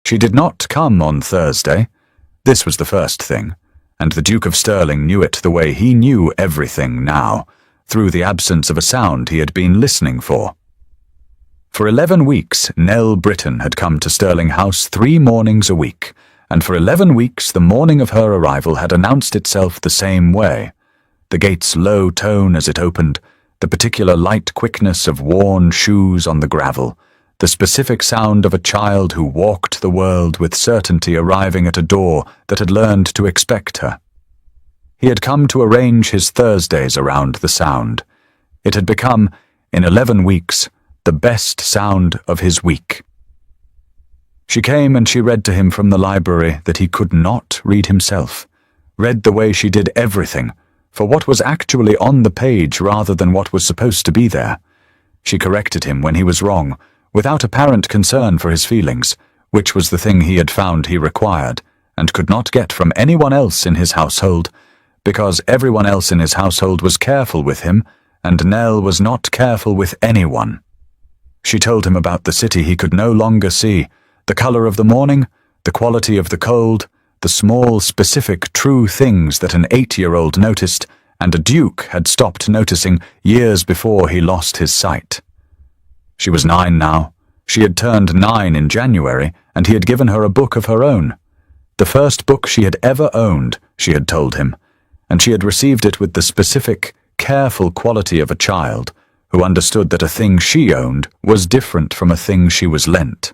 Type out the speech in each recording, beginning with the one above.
She did not come on Thursday. This was the first thing, and the Duke of Stirling knew it the way he knew everything now, through the absence of a sound he had been listening for. For 11 weeks, Nell Britton had come to Stirling House 3 mornings a week, and for 11 weeks the morning of her arrival had announced itself the same way. The gate's low tone as it opened, the particular light quickness of worn shoes on the gravel, the specific sound of a child who walked the world with certainty arriving at a door that had learned to expect her. He had come to arrange his Thursdays around the sound. It had become, in 11 weeks, the best sound of his week. She came and she read to him from the library that he could not read himself, read the way she did everything, for what was actually on the page rather than what was supposed to be there. She corrected him when he was wrong, without apparent concern for his feelings, which was the thing he had found he required, and could not get from anyone else in his household, because everyone else in his household was careful with him, and Nell was not careful with anyone. She told him about the city he could no longer see, the colour of the morning, the quality of the cold, the small, specific, true things that an 8-year-old noticed, and a duke had stopped noticing years before he lost his sight. She was 9 now. She had turned 9 in January, and he had given her a book of her own. The first book she had ever owned, she had told him, and she had received it with the specific, careful quality of a child, who understood that a thing she owned was different from a thing she was lent.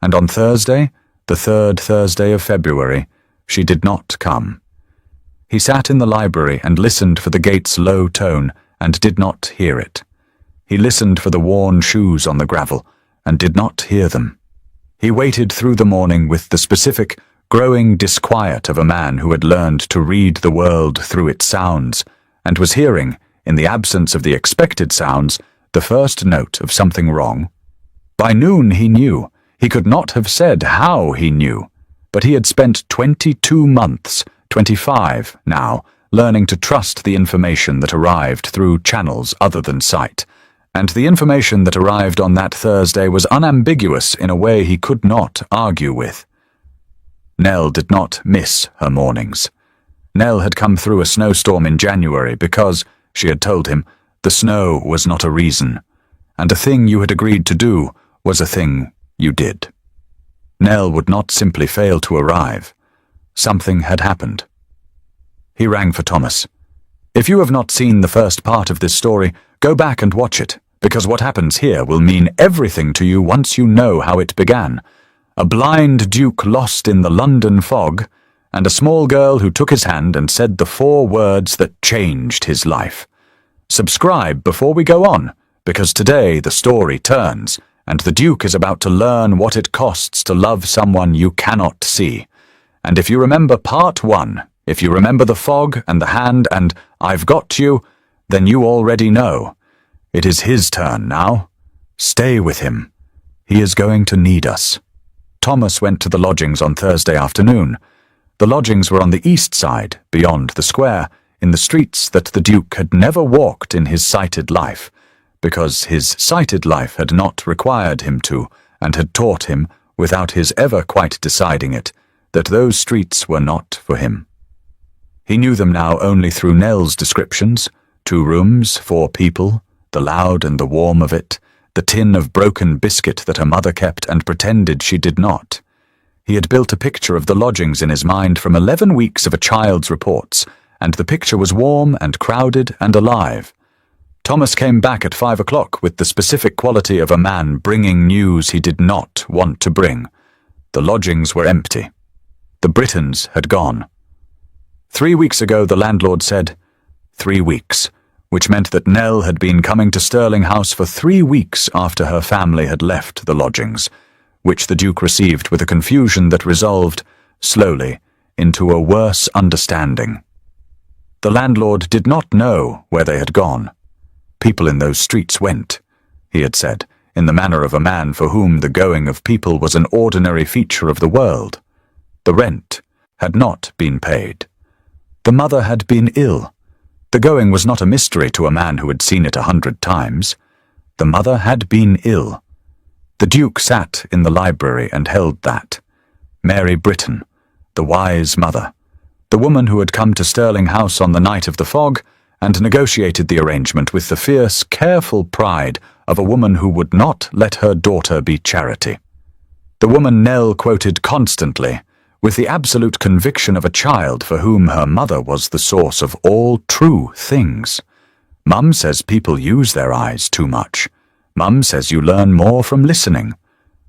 And on Thursday, the 3rd Thursday of February, she did not come. He sat in the library and listened for the gate's low tone, and did not hear it. He listened for the worn shoes on the gravel, and did not hear them. He waited through the morning with the specific, growing disquiet of a man who had learned to read the world through its sounds, and was hearing, in the absence of the expected sounds, the first note of something wrong. By noon he knew. He could not have said how he knew, but he had spent 22 months, 25 now, learning to trust the information that arrived through channels other than sight, and the information that arrived on that Thursday was unambiguous in a way he could not argue with. Nell did not miss her mornings. Nell had come through a snowstorm in January because, she had told him, the snow was not a reason, and a thing you had agreed to do was a thing you did. Nell would not simply fail to arrive. Something had happened. He rang for Thomas. If you have not seen the first part of this story, go back and watch it, because what happens here will mean everything to you once you know how it began. A blind duke lost in the London fog, and a small girl who took his hand and said the 4 words that changed his life. Subscribe before we go on, because today the story turns, and the Duke is about to learn what it costs to love someone you cannot see. And if you remember part 1, if you remember the fog and the hand and I've got you, then you already know. It is his turn now. Stay with him. He is going to need us. Thomas went to the lodgings on Thursday afternoon. The lodgings were on the east side, beyond the square, in the streets that the Duke had never walked in his sighted life, because his sighted life had not required him to, and had taught him, without his ever quite deciding it, that those streets were not for him. He knew them now only through Nell's descriptions: 2 rooms, 4 people, the loud and the warm of it, the tin of broken biscuit that her mother kept and pretended she did not. He had built a picture of the lodgings in his mind from 11 weeks of a child's reports, and the picture was warm and crowded and alive. Thomas came back at 5 o'clock with the specific quality of a man bringing news he did not want to bring. The lodgings were empty. The Brittons had gone. 3 weeks ago the landlord said, 3 weeks, which meant that Nell had been coming to Stirling House for 3 weeks after her family had left the lodgings, which the Duke received with a confusion that resolved, slowly, into a worse understanding. The landlord did not know where they had gone. People in those streets went, he had said, in the manner of a man for whom the going of people was an ordinary feature of the world. The rent had not been paid. The mother had been ill. The going was not a mystery to a man who had seen it 100 times. The mother had been ill. The Duke sat in the library and held that. Mary Britton, the wise mother, the woman who had come to Stirling House on the night of the fog and negotiated the arrangement with the fierce, careful pride of a woman who would not let her daughter be Charity. The woman Nell quoted constantly, with the absolute conviction of a child for whom her mother was the source of all true things. Mum says people use their eyes too much. Mum says you learn more from listening.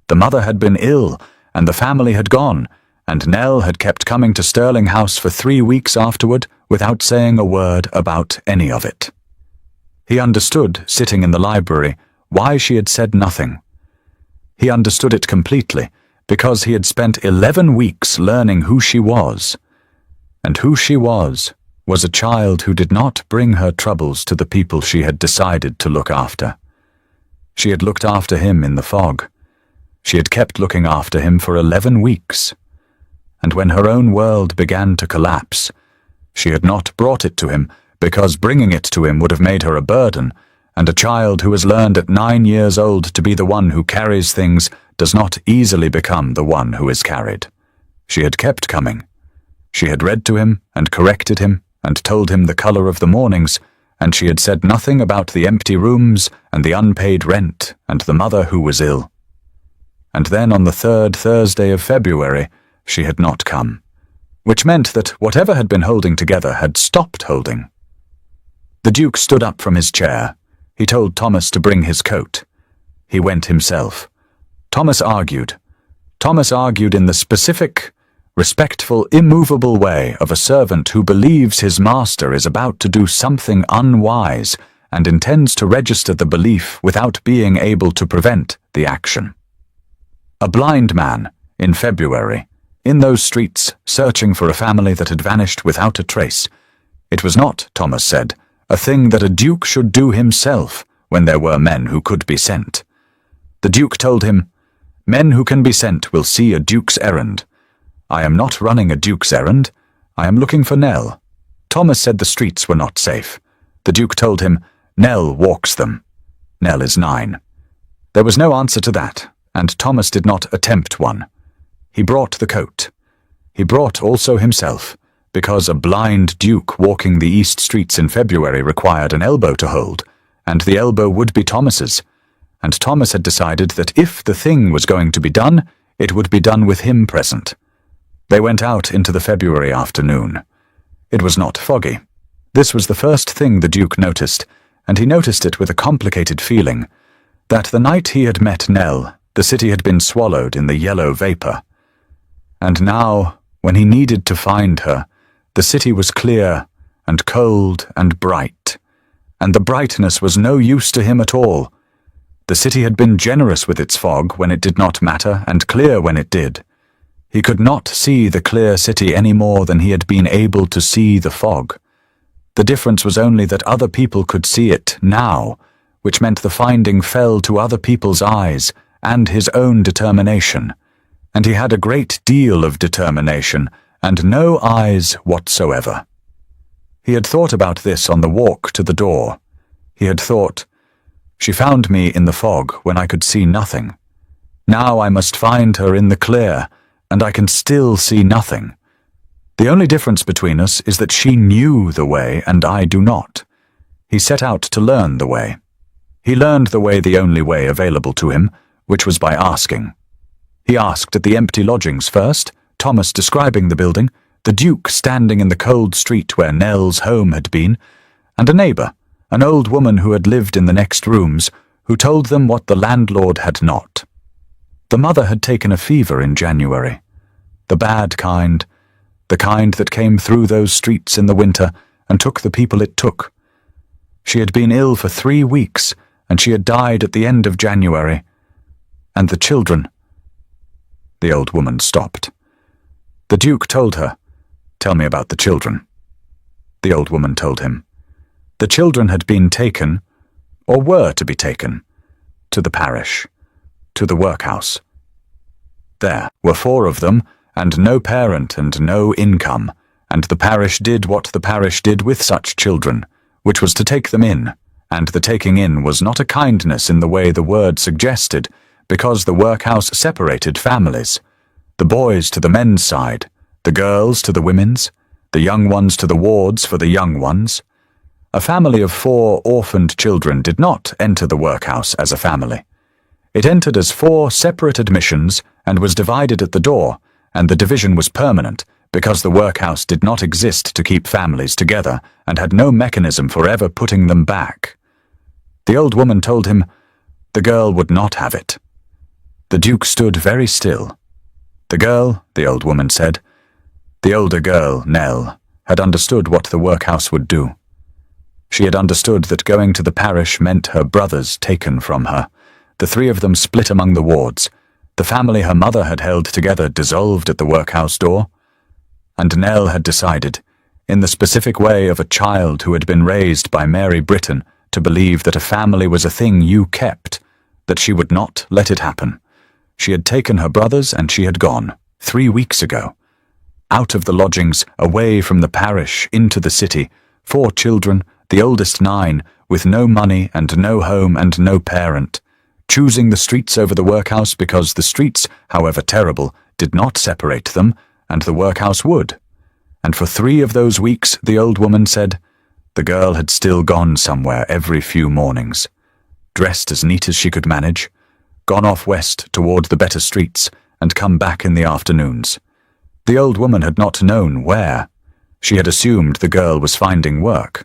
The mother had been ill, and the family had gone, and Nell had kept coming to Stirling House for 3 weeks afterward without saying a word about any of it. He understood, sitting in the library, why she had said nothing. He understood it completely, because he had spent 11 weeks learning who she was. And who she was a child who did not bring her troubles to the people she had decided to look after. She had looked after him in the fog. She had kept looking after him for 11 weeks. And when her own world began to collapse, she had not brought it to him, because bringing it to him would have made her a burden, and a child who has learned at 9 years old to be the one who carries things does not easily become the one who is carried. She had kept coming. She had read to him and corrected him and told him the colour of the mornings, and she had said nothing about the empty rooms and the unpaid rent and the mother who was ill. And then on the 3rd Thursday of February, she had not come, which meant that whatever had been holding together had stopped holding. The Duke stood up from his chair. He told Thomas to bring his coat. He went himself. Thomas argued. Thomas argued in the specific, respectful, immovable way of a servant who believes his master is about to do something unwise and intends to register the belief without being able to prevent the action. A blind man, in February, in those streets, searching for a family that had vanished without a trace. It was not, Thomas said, a thing that a duke should do himself when there were men who could be sent. The Duke told him, "Men who can be sent will see a duke's errand. I am not running a duke's errand. I am looking for Nell." Thomas said the streets were not safe. The Duke told him, "Nell walks them. Nell is 9. There was no answer to that, and Thomas did not attempt one. He brought the coat. He brought also himself, because a blind duke walking the east streets in February required an elbow to hold, and the elbow would be Thomas's, and Thomas had decided that if the thing was going to be done, it would be done with him present. They went out into the February afternoon. It was not foggy. This was the first thing the Duke noticed, and he noticed it with a complicated feeling, that the night he had met Nell, the city had been swallowed in the yellow vapour. And now, when he needed to find her, the city was clear and cold and bright, and the brightness was no use to him at all. The city had been generous with its fog when it did not matter and clear when it did. He could not see the clear city any more than he had been able to see the fog. The difference was only that other people could see it now, which meant the finding fell to other people's eyes and his own determination. And he had a great deal of determination and no eyes whatsoever. He had thought about this on the walk to the door. He had thought, "She found me in the fog when I could see nothing. Now I must find her in the clear, and I can still see nothing. The only difference between us is that she knew the way and I do not." He set out to learn the way. He learned the way the only way available to him, which was by asking. He asked at the empty lodgings first, Thomas describing the building, the Duke standing in the cold street where Nell's home had been, and a neighbour, an old woman who had lived in the next rooms, who told them what the landlord had not. The mother had taken a fever in January. The bad kind, the kind that came through those streets in the winter and took the people it took. She had been ill for 3 weeks, and she had died at the end of January. And the children. The old woman stopped. The Duke told her, "Tell me about the children." The old woman told him. The children had been taken, or were to be taken, to the parish, to the workhouse. There were 4 of them, and no parent and no income, and the parish did what the parish did with such children, which was to take them in, and the taking in was not a kindness in the way the word suggested, because the workhouse separated families. the boys to the men's side, the girls to the women's, the young ones to the wards for the young ones. A family of 4 orphaned children did not enter the workhouse as a family. It entered as 4 separate admissions and was divided at the door, and the division was permanent because the workhouse did not exist to keep families together and had no mechanism for ever putting them back. The old woman told him the girl would not have it. The Duke stood very still. The girl, the old woman said, the older girl, Nell, had understood what the workhouse would do. She had understood that going to the parish meant her brothers taken from her, the 3 of them split among the wards, the family her mother had held together dissolved at the workhouse door. And Nell had decided, in the specific way of a child who had been raised by Mary Britton to believe that a family was a thing you kept, that she would not let it happen. She had taken her brothers and she had gone, 3 weeks ago. Out of the lodgings, away from the parish, into the city, 4 children, the oldest 9, with no money and no home and no parent, choosing the streets over the workhouse because the streets, however terrible, did not separate them, and the workhouse would. And for 3 of those weeks, the old woman said, the girl had still gone somewhere every few mornings, dressed as neat as she could manage, gone off west toward the better streets, and come back in the afternoons. The old woman had not known where. She had assumed the girl was finding work.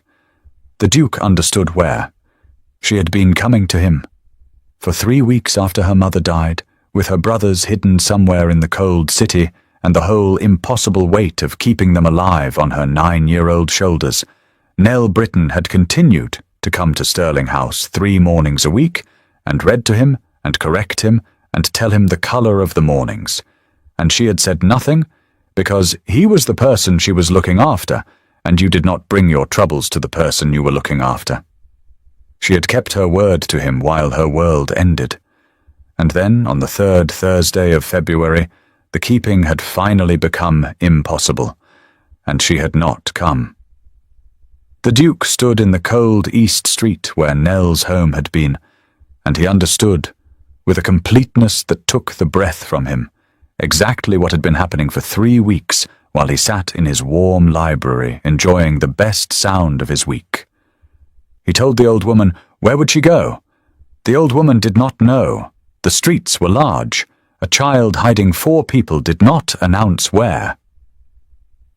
The Duke understood where. She had been coming to him. For 3 weeks after her mother died, with her brothers hidden somewhere in the cold city, and the whole impossible weight of keeping them alive on her 9-year-old shoulders, Nell Britton had continued to come to Stirling House 3 mornings a week, and read to him, and correct him, and tell him the colour of the mornings. And she had said nothing, because he was the person she was looking after, and you did not bring your troubles to the person you were looking after. She had kept her word to him while her world ended. And then, on the 3rd Thursday of February, the keeping had finally become impossible, and she had not come. The Duke stood in the cold East Street where Nell's home had been, and he understood, with a completeness that took the breath from him, exactly what had been happening for 3 weeks while he sat in his warm library enjoying the best sound of his week. He told the old woman, where would she go? The old woman did not know. The streets were large. A child hiding 4 people did not announce where.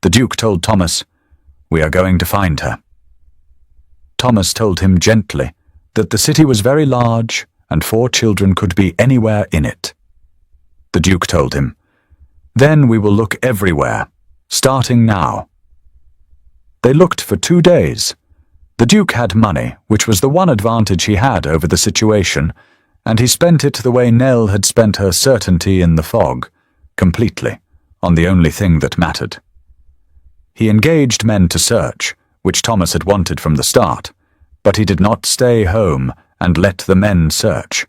The Duke told Thomas, we are going to find her. Thomas told him gently that the city was very large and 4 children could be anywhere in it. The Duke told him, then we will look everywhere, starting now. They looked for 2 days. The Duke had money, which was the one advantage he had over the situation, and he spent it the way Nell had spent her certainty in the fog, completely, on the only thing that mattered. He engaged men to search, which Thomas had wanted from the start, but he did not stay home and let the men search.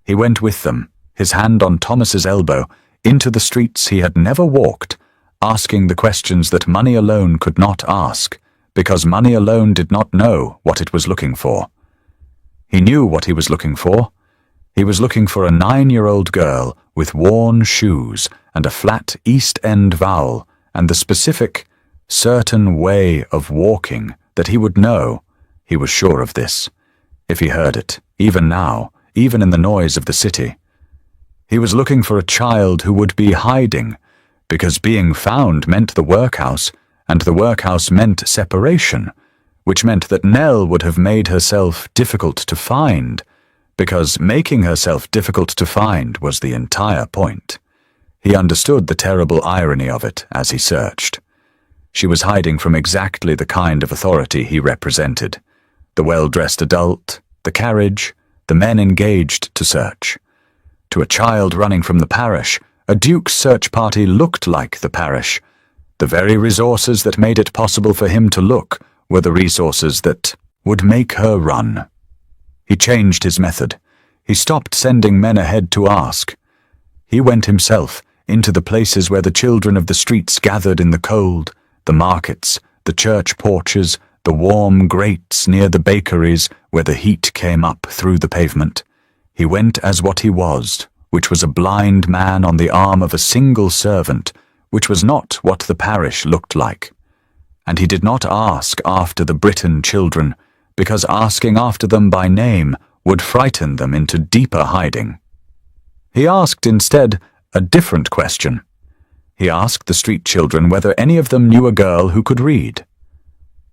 He went with them, his hand on Thomas's elbow, into the streets he had never walked, asking the questions that money alone could not ask, because money alone did not know what it was looking for. He knew what he was looking for. He was looking for a 9-year-old girl with worn shoes and a flat East End vowel and the specific, certain way of walking that he would know. He was sure of this, if he heard it, even now, even in the noise of the city. He was looking for a child who would be hiding, because being found meant the workhouse, and the workhouse meant separation, which meant that Nell would have made herself difficult to find, because making herself difficult to find was the entire point. He understood the terrible irony of it as he searched. She was hiding from exactly the kind of authority he represented. The well-dressed adult, the carriage, the men engaged to search. To a child running from the parish, a Duke's search party looked like the parish. The very resources that made it possible for him to look were the resources that would make her run. He changed his method. He stopped sending men ahead to ask. He went himself into the places where the children of the streets gathered in the cold, the markets, the church porches, the warm grates near the bakeries where the heat came up through the pavement. He went as what he was, which was a blind man on the arm of a single servant, which was not what the parish looked like. And he did not ask after the Briton children, because asking after them by name would frighten them into deeper hiding. He asked instead a different question. He asked the street children whether any of them knew a girl who could read.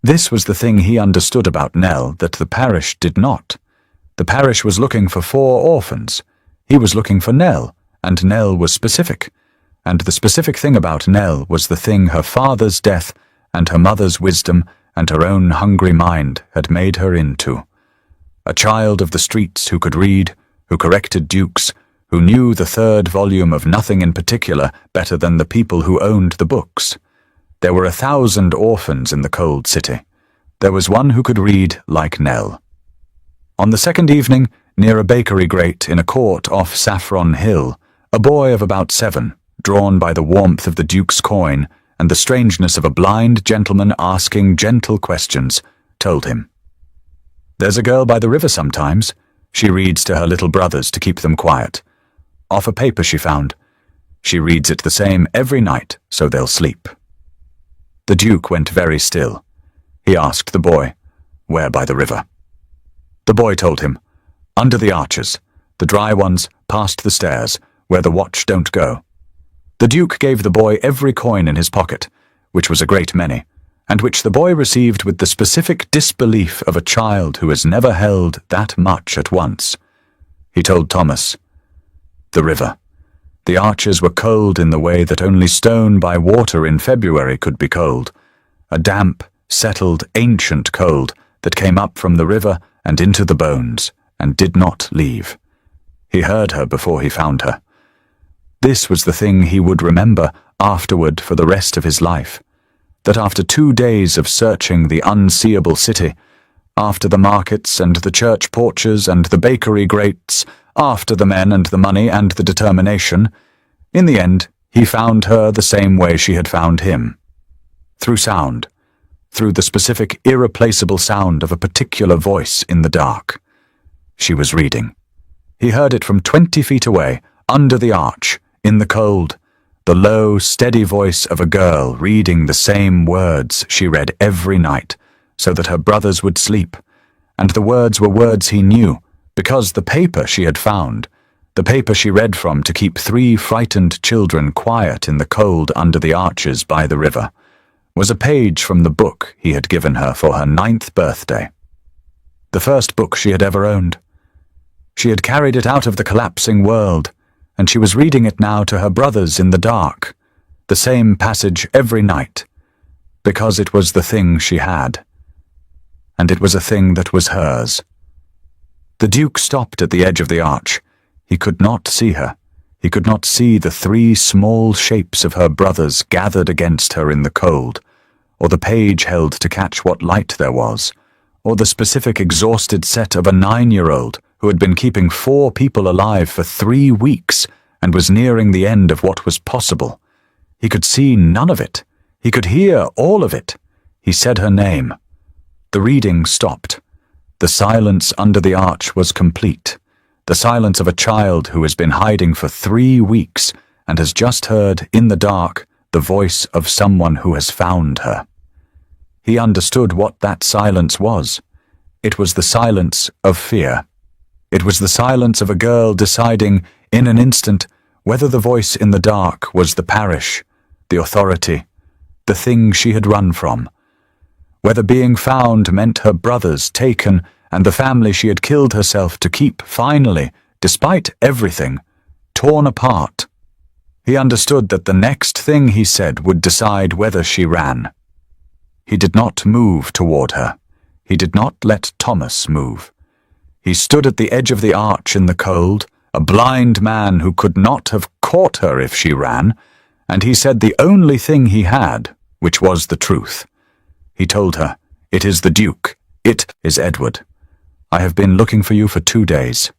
This was the thing he understood about Nell that the parish did not. The parish was looking for 4 orphans. He was looking for Nell, and Nell was specific. And the specific thing about Nell was the thing her father's death and her mother's wisdom and her own hungry mind had made her into. A child of the streets who could read, who corrected dukes, who knew the 3rd volume of Nothing in Particular better than the people who owned the books. There were 1,000 orphans in the cold city. There was one who could read like Nell. On the 2nd evening, near a bakery grate in a court off Saffron Hill, a boy of about 7, drawn by the warmth of the Duke's coin and the strangeness of a blind gentleman asking gentle questions, told him, "There's a girl by the river sometimes. She reads to her little brothers to keep them quiet. Off a paper she found. She reads it the same every night, so they'll sleep." The Duke went very still. He asked the boy, "Where by the river?" The boy told him, "Under the arches, the dry ones past the stairs, where the watch don't go." The Duke gave the boy every coin in his pocket, which was a great many, and which the boy received with the specific disbelief of a child who has never held that much at once. He told Thomas, "The river. The arches were cold in the way that only stone by water in February could be cold, a damp, settled, ancient cold that came up from the river and into the bones, and did not leave. He heard her before he found her. This was the thing he would remember afterward for the rest of his life, that after 2 days of searching the unseeable city, after the markets and the church porches and the bakery grates, after the men and the money and the determination, in the end he found her the same way she had found him. Through sound, through the specific irreplaceable sound of a particular voice in the dark. She was reading. He heard it from 20 feet away, under the arch, in the cold, the low, steady voice of a girl reading the same words she read every night, so that her brothers would sleep, and the words were words he knew, because the paper she had found, the paper she read from to keep 3 frightened children quiet in the cold under the arches by the river, was a page from the book he had given her for her 9th birthday. The first book she had ever owned. She had carried it out of the collapsing world, and she was reading it now to her brothers in the dark, the same passage every night, because it was the thing she had, and it was a thing that was hers. The Duke stopped at the edge of the arch. He could not see her. He could not see the 3 small shapes of her brothers gathered against her in the cold, or the page held to catch what light there was, or the specific exhausted set of a 9-year-old who had been keeping 4 people alive for 3 weeks and was nearing the end of what was possible. He could see none of it. He could hear all of it. He said her name. The reading stopped. The silence under the arch was complete. The silence of a child who has been hiding for 3 weeks and has just heard, in the dark, the voice of someone who has found her. He understood what that silence was. It was the silence of fear. It was the silence of a girl deciding, in an instant, whether the voice in the dark was the parish, the authority, the thing she had run from, whether being found meant her brothers taken and the family she had killed herself to keep finally, despite everything, torn apart. He understood that the next thing he said would decide whether she ran. He did not move toward her. He did not let Thomas move. He stood at the edge of the arch in the cold, a blind man who could not have caught her if she ran, and he said the only thing he had, which was the truth. He told her, "It is the Duke. It is Edward. I have been looking for you for 2 days."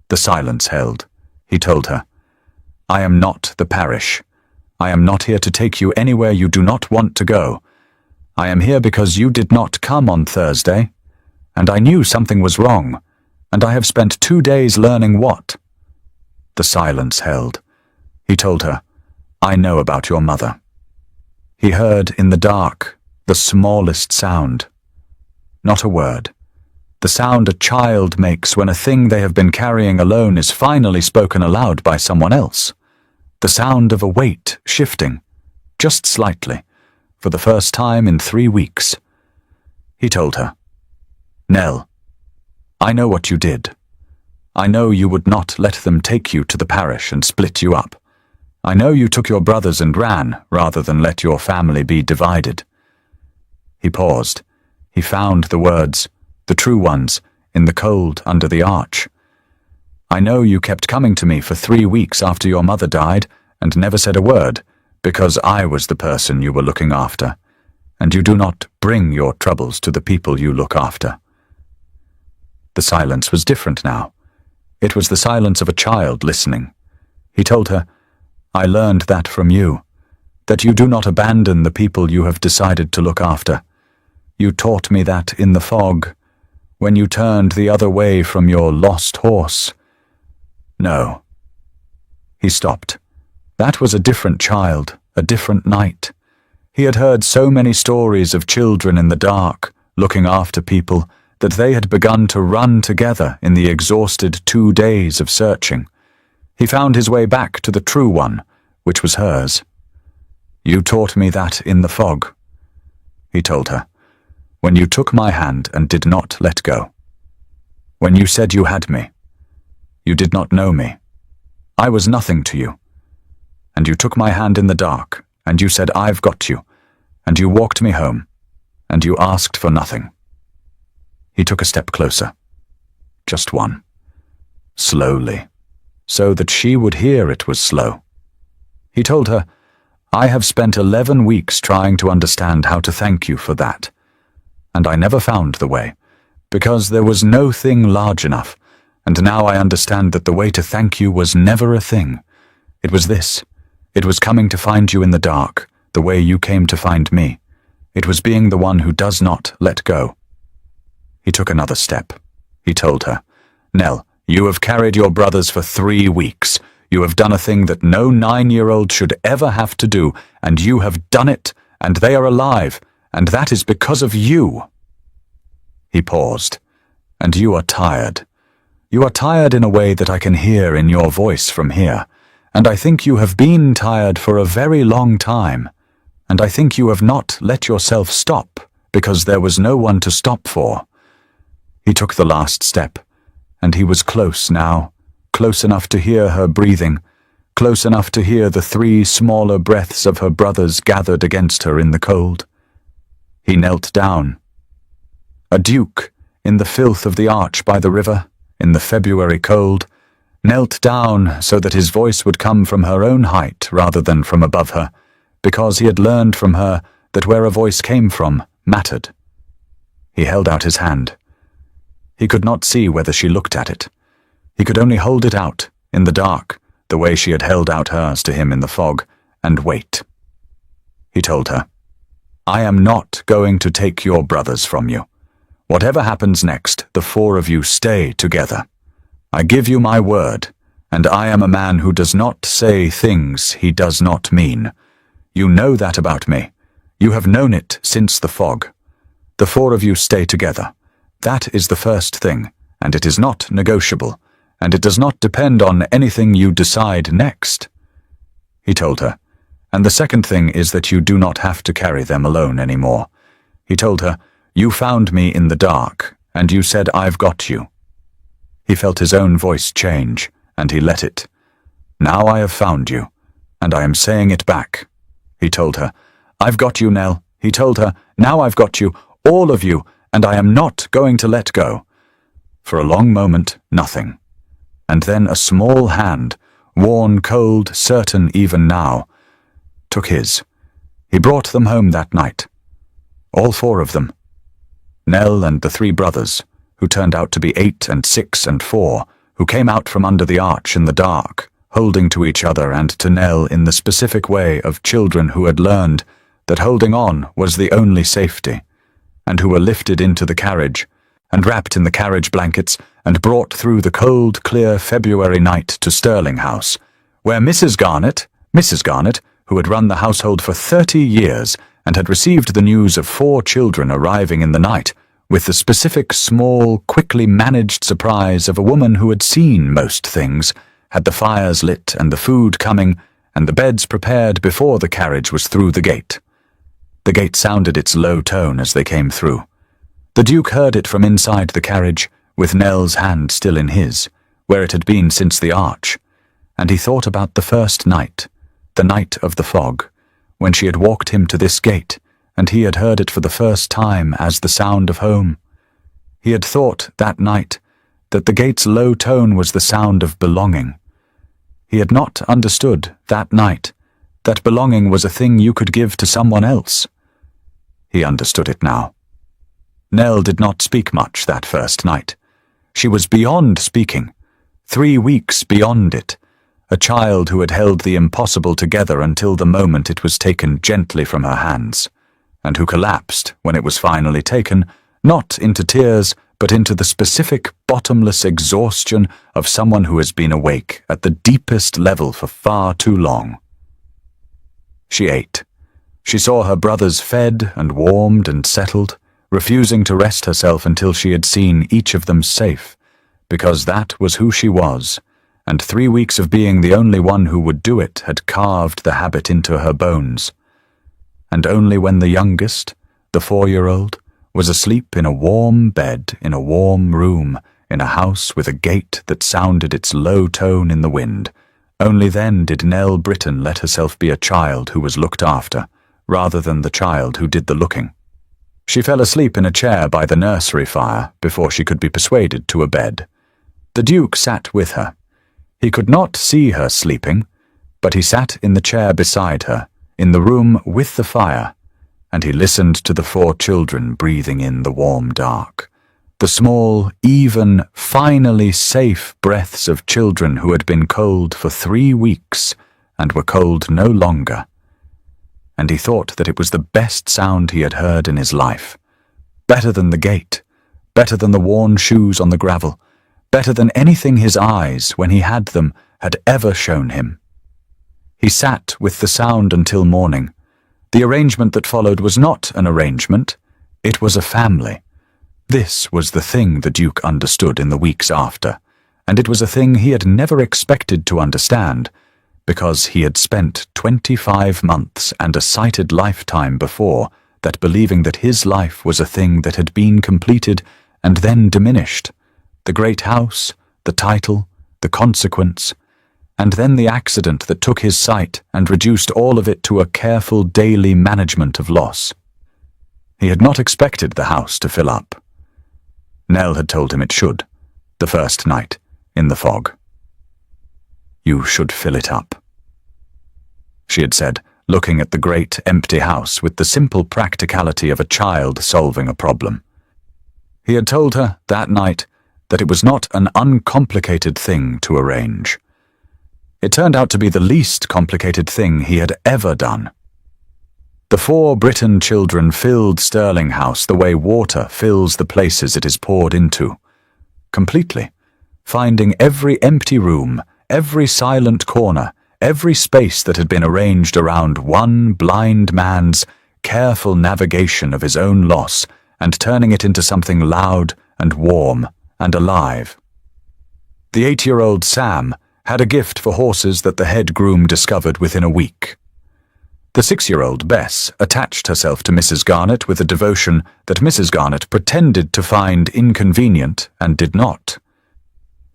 The silence held. He told her, "I am not the parish. I am not here to take you anywhere you do not want to go. I am here because you did not come on Thursday, and I knew something was wrong, and I have spent 2 days learning what." The silence held. He told her, "I know about your mother." He heard in the dark the smallest sound. Not a word. The sound a child makes when a thing they have been carrying alone is finally spoken aloud by someone else. The sound of a weight shifting, just slightly, for the first time in 3 weeks. He told her, "Nell, I know what you did. I know you would not let them take you to the parish and split you up. I know you took your brothers and ran, rather than let your family be divided." He paused. He found the words, the true ones, in the cold under the arch. "I know you kept coming to me for 3 weeks after your mother died and never said a word, because I was the person you were looking after, and you do not bring your troubles to the people you look after." The silence was different now. It was the silence of a child listening. He told her, "I learned that from you, that you do not abandon the people you have decided to look after. You taught me that in the fog, when you turned the other way from your lost horse." No. He stopped. That was a different child, a different night. He had heard so many stories of children in the dark, looking after people, that they had begun to run together in the exhausted 2 days of searching. He found his way back to the true one, which was hers. "You taught me that in the fog," he told her, "when you took my hand and did not let go. When you said you had me. You did not know me. I was nothing to you. And you took my hand in the dark, and you said, 'I've got you,' and you walked me home, and you asked for nothing." He took a step closer. Just one. Slowly, so that she would hear it was slow. He told her, "I have spent 11 weeks trying to understand how to thank you for that. And I never found the way, because there was no thing large enough, and now I understand that the way to thank you was never a thing. It was this. It was coming to find you in the dark, the way you came to find me. It was being the one who does not let go." He took another step. He told her, "Nell, you have carried your brothers for 3 weeks. You have done a thing that no 9-year-old should ever have to do, and you have done it, and they are alive, and that is because of you." He paused. "And you are tired. You are tired in a way that I can hear in your voice from here, and I think you have been tired for a very long time, and I think you have not let yourself stop, because there was no one to stop for." He took the last step, and he was close now, close enough to hear her breathing, close enough to hear the 3 smaller breaths of her brothers gathered against her in the cold. He knelt down. A duke, in the filth of the arch by the river, in the February cold, knelt down so that his voice would come from her own height rather than from above her, because he had learned from her that where a voice came from mattered. He held out his hand. He could not see whether she looked at it. He could only hold it out, in the dark, the way she had held out hers to him in the fog, and wait. He told her, "I am not going to take your brothers from you. Whatever happens next, the 4 of you stay together. I give you my word, and I am a man who does not say things he does not mean. You know that about me. You have known it since the fog. The 4 of you stay together. That is the first thing, and it is not negotiable, and it does not depend on anything you decide next." He told her, "And the second thing is that you do not have to carry them alone anymore." He told her, "You found me in the dark, and you said, 'I've got you.'" He felt his own voice change, and he let it. "Now I have found you, and I am saying it back." He told her, "I've got you, Nell." He told her, "Now I've got you, all of you, and I am not going to let go." For a long moment, nothing. And then a small hand, worn cold, certain even now, took his. He brought them home that night. All 4 of them. Nell and the 3 brothers, who turned out to be 8 and 6 and 4, who came out from under the arch in the dark, holding to each other and to Nell in the specific way of children who had learned that holding on was the only safety, and who were lifted into the carriage, and wrapped in the carriage blankets, and brought through the cold, clear February night to Stirling House, where Mrs. Garnet, who had run the household for 30 years and had received the news of 4 children arriving in the night, with the specific, small, quickly managed surprise of a woman who had seen most things, had the fires lit and the food coming, and the beds prepared before the carriage was through the gate. The gate sounded its low tone as they came through. The Duke heard it from inside the carriage, with Nell's hand still in his, where it had been since the arch, and he thought about the first night, the night of the fog, when she had walked him to this gate, and he had heard it for the first time as the sound of home. He had thought that night that the gate's low tone was the sound of belonging. He had not understood that night that belonging was a thing you could give to someone else. He understood it now. Nell did not speak much that first night. She was beyond speaking, 3 weeks beyond it, a child who had held the impossible together until the moment it was taken gently from her hands, and who collapsed when it was finally taken, not into tears, but into the specific, bottomless exhaustion of someone who has been awake at the deepest level for far too long. She ate. She saw her brothers fed and warmed and settled, refusing to rest herself until she had seen each of them safe, because that was who she was, and 3 weeks of being the only one who would do it had carved the habit into her bones. And only when the youngest, the 4-year-old, was asleep in a warm bed in a warm room in a house with a gate that sounded its low tone in the wind, only then did Nell Britton let herself be a child who was looked after, rather than the child who did the looking. She fell asleep in a chair by the nursery fire before she could be persuaded to a bed. The Duke sat with her. He could not see her sleeping, but he sat in the chair beside her, in the room with the fire, and he listened to the 4 children breathing in the warm dark, the small, even, finally safe breaths of children who had been cold for 3 weeks and were cold no longer. And he thought that it was the best sound he had heard in his life, better than the gate, better than the worn shoes on the gravel, better than anything his eyes, when he had them, had ever shown him. He sat with the sound until morning. The arrangement that followed was not an arrangement, it was a family. This was the thing the Duke understood in the weeks after, and it was a thing he had never expected to understand, because he had spent 25 months and a sighted lifetime before that believing that his life was a thing that had been completed and then diminished. The great house, the title, the consequence, and then the accident that took his sight and reduced all of it to a careful daily management of loss. He had not expected the house to fill up. Nell had told him it should, the first night, in the fog. "You should fill it up," she had said, looking at the great empty house with the simple practicality of a child solving a problem. He had told her that night that it was not an uncomplicated thing to arrange. It turned out to be the least complicated thing he had ever done. The 4 Britton children filled Stirling House the way water fills the places it is poured into, completely, finding every empty room, every silent corner, every space that had been arranged around one blind man's careful navigation of his own loss and turning it into something loud and warm and alive. The 8-year-old Sam had a gift for horses that the head groom discovered within a week. The 6-year-old Bess attached herself to Mrs. Garnet with a devotion that Mrs. Garnet pretended to find inconvenient and did not.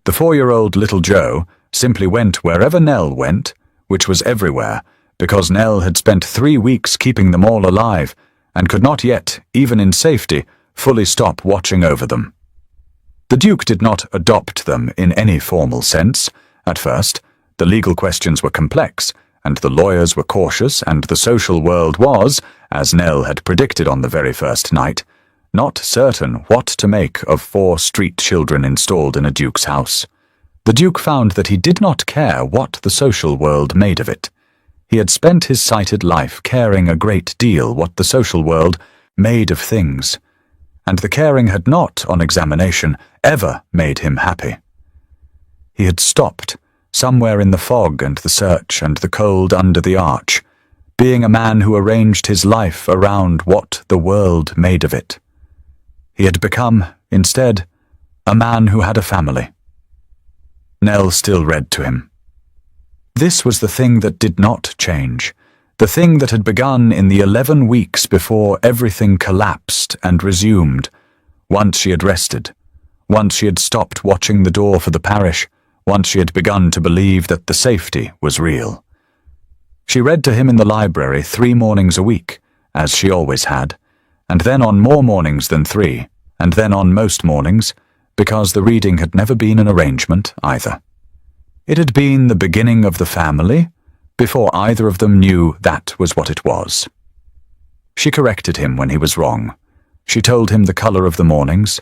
The 4-year-old little Joe simply went wherever Nell went, which was everywhere, because Nell had spent 3 weeks keeping them all alive and could not yet, even in safety, fully stop watching over them. The Duke did not adopt them in any formal sense. At first, the legal questions were complex, and the lawyers were cautious, and the social world was, as Nell had predicted on the very first night, not certain what to make of 4 street children installed in a duke's house. The Duke found that he did not care what the social world made of it. He had spent his sighted life caring a great deal what the social world made of things, and the caring had not, on examination, ever made him happy. He had stopped, somewhere in the fog and the search and the cold under the arch, being a man who arranged his life around what the world made of it. He had become, instead, a man who had a family. Nell still read to him. This was the thing that did not change, the thing that had begun in the 11 weeks before everything collapsed and resumed, once she had rested, once she had stopped watching the door for the parish, once she had begun to believe that the safety was real. She read to him in the library 3 mornings a week, as she always had, and then on more mornings than 3, and then on most mornings, because the reading had never been an arrangement either. It had been the beginning of the family, before either of them knew that was what it was. She corrected him when he was wrong. She told him the color of the mornings.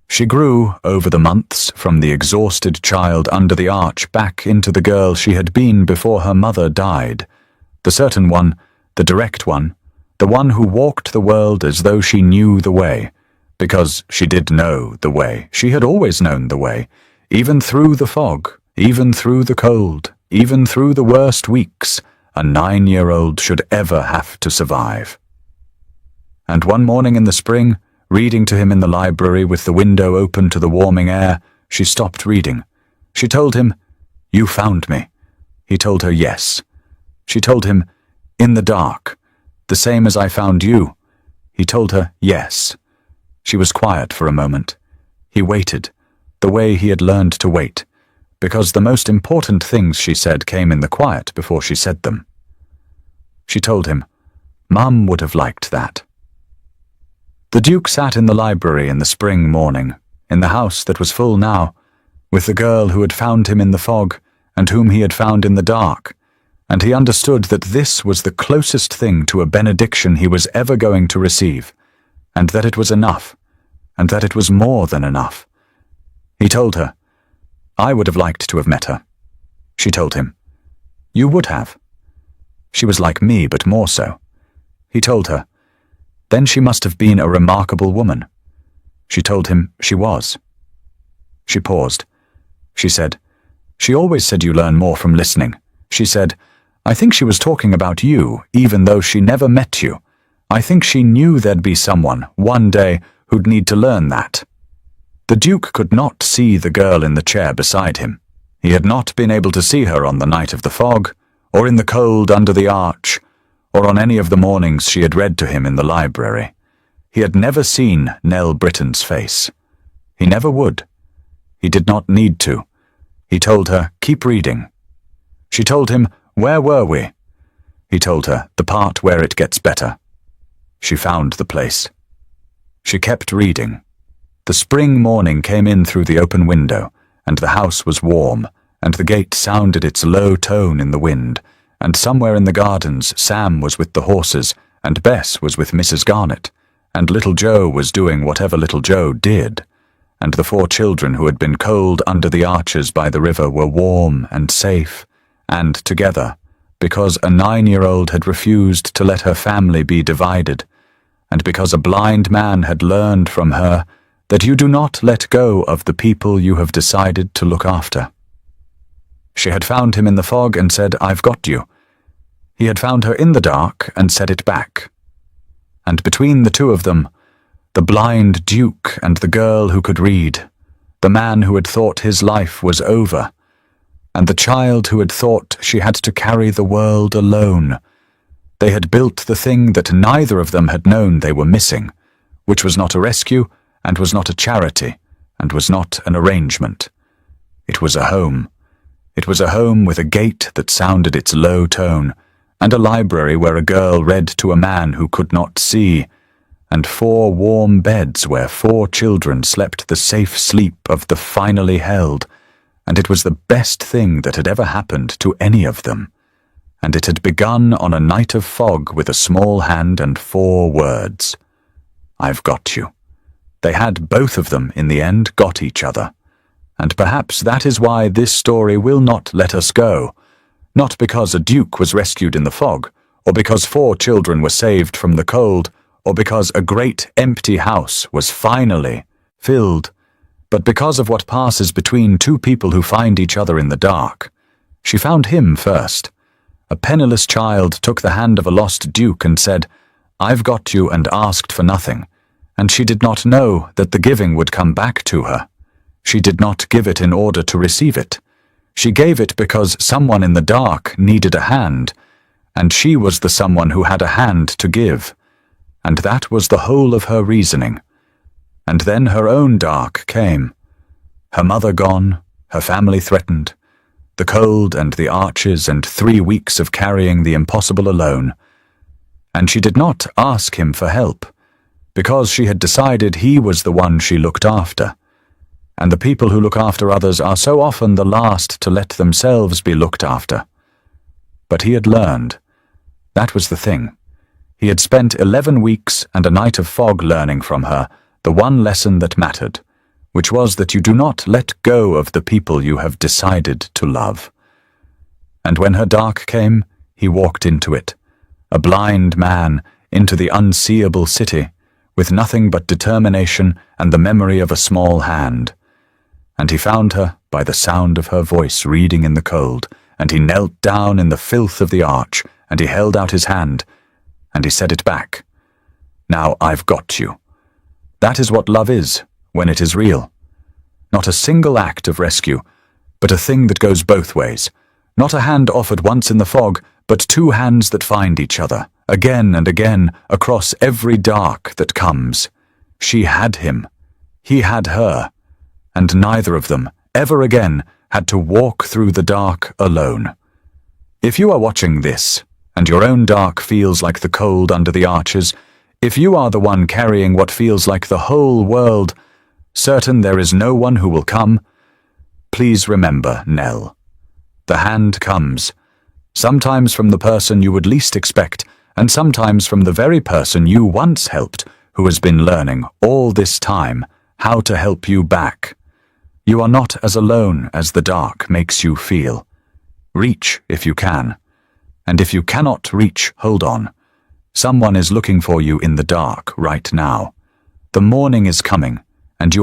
She grew, over the months, from the exhausted child under the arch back into the girl she had been before her mother died, the certain one, the direct one, the one who walked the world as though she knew the way, because she did know the way. She had always known the way, even through the fog, even through the cold, even through the worst weeks a 9-year-old should ever have to survive. And one morning in the spring, reading to him in the library with the window open to the warming air, she stopped reading. She told him, "You found me." He told her yes. She told him, "In the dark, the same as I found you." He told her yes. She was quiet for a moment. He waited, the way he had learned to wait, because the most important things she said came in the quiet before she said them. She told him, "Mum would have liked that." The Duke sat in the library in the spring morning, in the house that was full now, with the girl who had found him in the fog and whom he had found in the dark, and he understood that this was the closest thing to a benediction he was ever going to receive, and that it was enough, and that it was more than enough. He told her, "I would have liked to have met her." She told him, "You would have." She was like me, but more so. He told her, "Then she must have been a remarkable woman." She told him she was. She paused. She said, "She always said you learn more from listening." She said, "I think she was talking about you, even though she never met you. I think she knew there'd be someone, one day, who'd need to learn that." The Duke could not see the girl in the chair beside him. He had not been able to see her on the night of the fog, or in the cold under the arch, or on any of the mornings she had read to him in the library. He had never seen Nell Britton's face. He never would. He did not need to. He told her, "Keep reading." She told him, "Where were we?" He told her, "The part where it gets better." She found the place. She kept reading. The spring morning came in through the open window, and the house was warm, and the gate sounded its low tone in the wind, and somewhere in the gardens Sam was with the horses, and Bess was with Mrs. Garnett, and little Joe was doing whatever little Joe did, and the 4 children who had been cold under the arches by the river were warm and safe, and together, because a 9-year-old had refused to let her family be divided, and because a blind man had learned from her that you do not let go of the people you have decided to look after. She had found him in the fog and said, "I've got you." He had found her in the dark and said it back. And between the two of them, the blind Duke and the girl who could read, the man who had thought his life was over, and the child who had thought she had to carry the world alone, they had built the thing that neither of them had known they were missing, which was not a rescue, and was not a charity, and was not an arrangement. It was a home. It was a home with a gate that sounded its low tone, and a library where a girl read to a man who could not see, and 4 warm beds where 4 children slept the safe sleep of the finally held, and it was the best thing that had ever happened to any of them. And it had begun on a night of fog with a small hand and 4 words. "I've got you." They had, both of them, in the end, got each other. And perhaps that is why this story will not let us go. Not because a duke was rescued in the fog, or because 4 children were saved from the cold, or because a great empty house was finally filled, but because of what passes between two people who find each other in the dark. She found him first. A penniless child took the hand of a lost duke and said, "I've got you," and asked for nothing, and she did not know that the giving would come back to her. She did not give it in order to receive it. She gave it because someone in the dark needed a hand, and she was the someone who had a hand to give, and that was the whole of her reasoning. And then her own dark came. Her mother gone, her family threatened, the cold and the arches and 3 weeks of carrying the impossible alone. And she did not ask him for help, because she had decided he was the one she looked after. And the people who look after others are so often the last to let themselves be looked after. But he had learned. That was the thing. He had spent 11 weeks and a night of fog learning from her the one lesson that mattered, which was that you do not let go of the people you have decided to love. And when her dark came, he walked into it, a blind man, into the unseeable city, with nothing but determination and the memory of a small hand. And he found her by the sound of her voice reading in the cold, and he knelt down in the filth of the arch, and he held out his hand, and he said it back. "Now I've got you." That is what love is, when it is real. Not a single act of rescue, but a thing that goes both ways. Not a hand offered once in the fog, but 2 hands that find each other, again and again, across every dark that comes. She had him. He had her. And neither of them, ever again, had to walk through the dark alone. If you are watching this, and your own dark feels like the cold under the arches, if you are the one carrying what feels like the whole world, certain there is no one who will come, please remember, Nell. The hand comes, sometimes from the person you would least expect, and sometimes from the very person you once helped, who has been learning all this time how to help you back. You are not as alone as the dark makes you feel. Reach if you can. And if you cannot reach, hold on. Someone is looking for you in the dark right now. The morning is coming, and you are